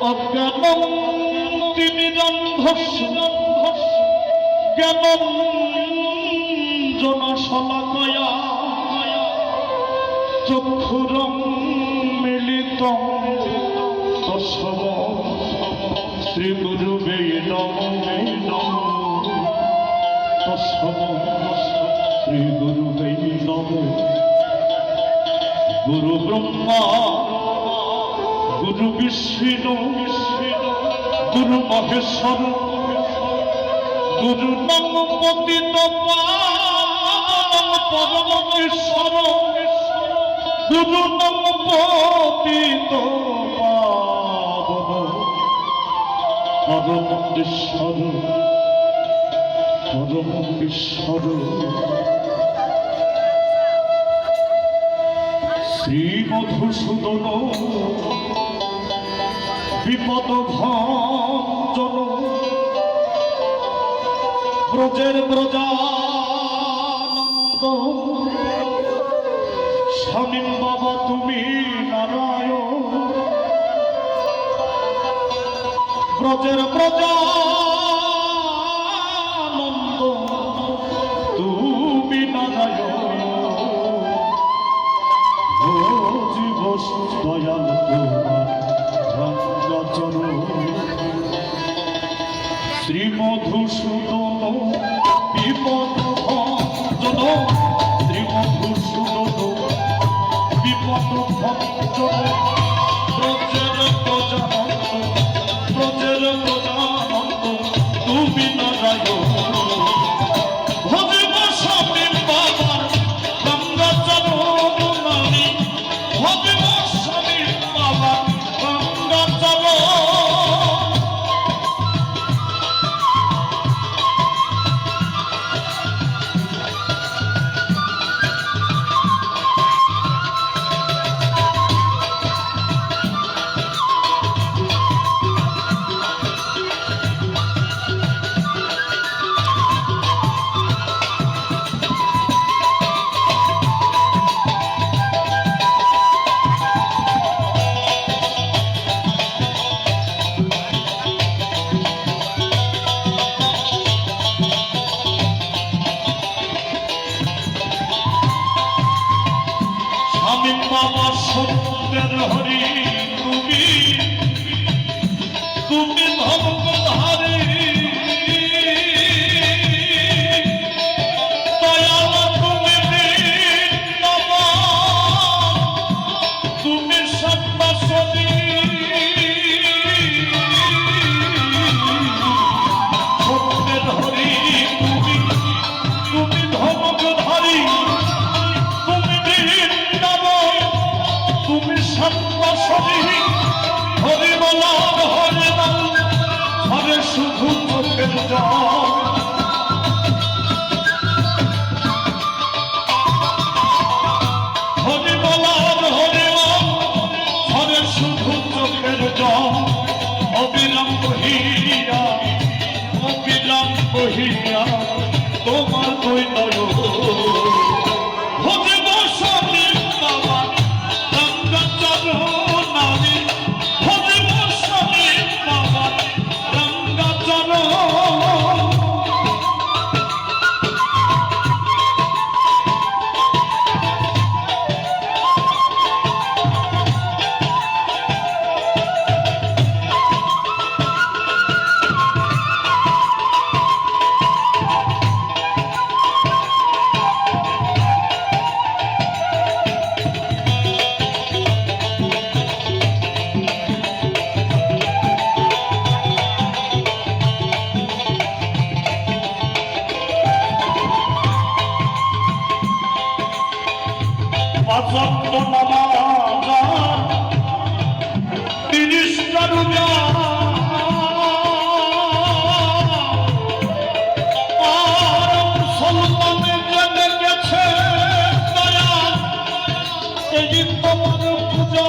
অজ্ঞানং তিমিরন্ধস্য জ্ঞানঞ্জনশলাকয়া চক্ষুরং মিলিতং তস্ম শ্রীগুরুবে নমঃ তস্ম শ্রীগুরুবে নমঃ। গুরু ব্রহ্মা গুরু বিষ্ণু গুরু মহেশ্বর গুরু নম পতিত পরমেশ্বর গুরু নম পতিত পরমেশ্বর পরমেশ্বর। শ্রী মধুসূদন বিপদ ভঞ্জন ব্রজের ব্রজানন্দ স্বামী বাবা তুমি নারায়ণ ব্রজের ব্রজানন্দ তুমি নারায়ণ জীব দয়াল তোমার রঙ্গচরণ। শ্রী মধুসূদন বিপদ ভঞ্জন শ্রী মধুসূদন বিপদ ভঞ্জন ব্রজের ব্রজানন্দ ব্রজের ব্রজানন্দ তুমি নারায়ণ ভজিব স্বামী বাবার রঙ্গচরণ আমি ভজিব স্বামী বাবার রঙ্গচরণ। আমি বাবা সত্যের হরি তুমি তুমি ভবধারী দয়াল তুমি তুমি সত্যি সত্যের হরি তুমি তুমি ভবধারী তুমি সর্বসরী হরি বলা হরে হরে শুধু চোখের জল হরি বলা হরে হরে শুধু চোখের জল অবিরাম বহিয়া তোমার দুই নয়ন ভজিব স্বামী বাবা রঙ্গচরণ আমি ভজিব স্বামী বাবা রঙ্গচরণ। পাঁচক্ত নামাজ 30টা রোজা আর মুসলমানে জেনে গেছে দয়াল এই তোমার পূজা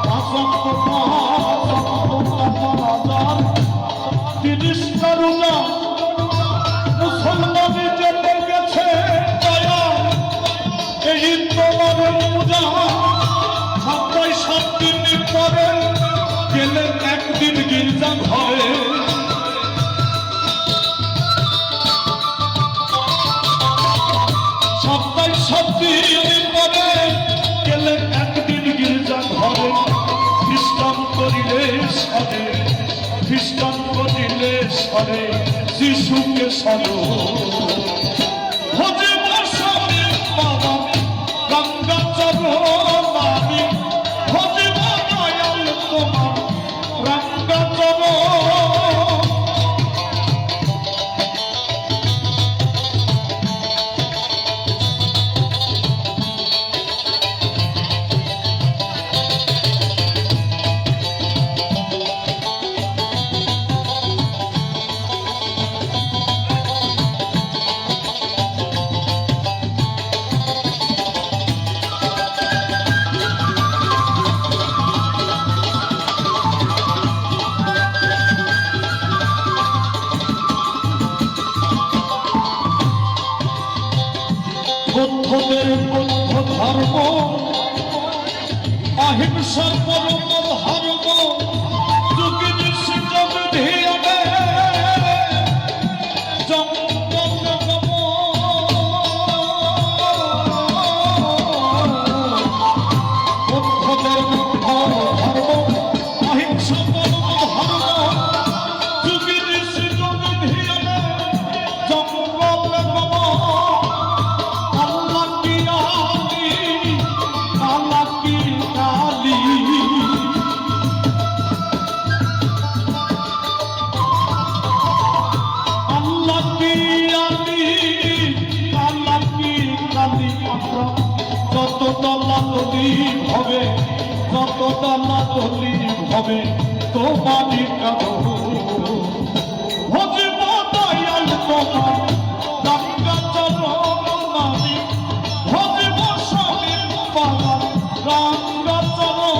পাঁচক্ত নামাজ 30টা রোজা মুসলমানে জেনে গেছে দয়াল এই তোমার পূজা স্বরে শিশুকে সরো ভজে বসাবে বাবা গঙ্গা চরণ আমি ভজে দয়াল তোমার গঙ্গা চরণ বুদ্ধদের বুদ্ধ ধর্ম অহিংসার পরম ধর্ম যুগে বিশ্বে যোগ ধিয়ানে বুদ্ধদের বুদ্ধ ধর্ম অহিংসা পরম ধর্ম যুগে বিশ্বে যোগ ধিয়ানে জঙ্গল যত দলাদলি হবে যত দলাদলি হবে তোমারই কারণ ভজব দয়াল তোমার গঙ্গা চরণ আমি ভজব স্বামী বাবা গঙ্গা চরণ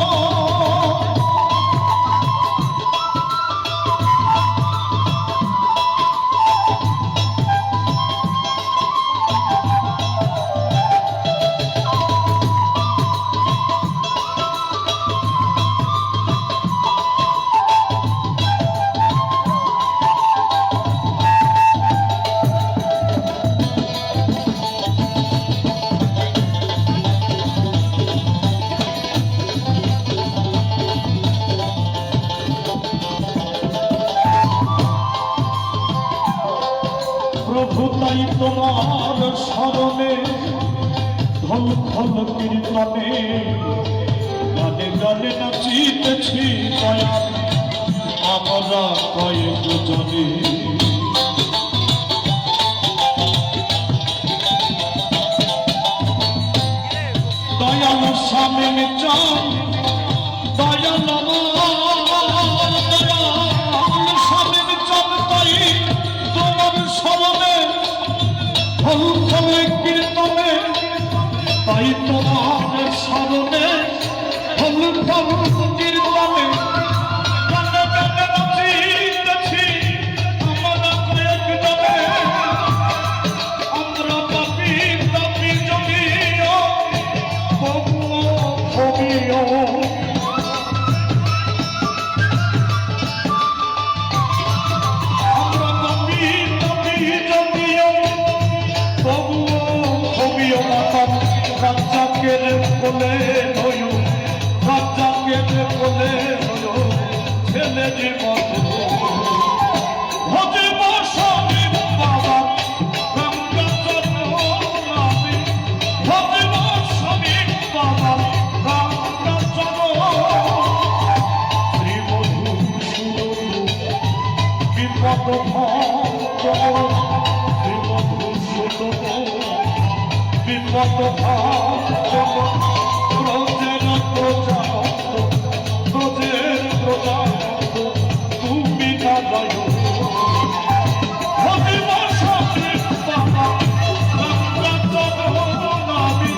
প্রভু তাই তোমার স্মরণে ধল ধল কীর্তনে গানে গানে নাচিতেছি দয়াল আমরা কয়েক জনে দয়াল স্বামী চান দয়াল স্বামী চান তাই তোমার স্মরণে ধল ধল কীর্তনে তাই তোমার স্মরণে ধল ধল কীর্তনে গানে গানে নাচিতেছি আমরা কয়েক জনে আমরা পাপি পাপি জমিও তবুও ছবিও আমরা পাপি পাপি জমিও তবুও ছবিও মাতাম রাজ্জাকের কোলে নয়ো রাজ্জাকের কোলে নয়ো ছেলে জীবন ভজব স্বামী বাবা গঙ্গা চরণ আমি ভজব স্বামী বাবা গঙ্গা চরণ শ্রীমধু সুরধু বিপদ ভঞ্জন শ্রীমধু সুরধু বিপদ ভঞ্জন ব্রজের প্রজাপত ব্রজের প্রজাপত তুমি না জয় ভজব স্বামী বাবা গঙ্গা চরণ আমি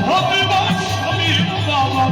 ভজব স্বামী বাবা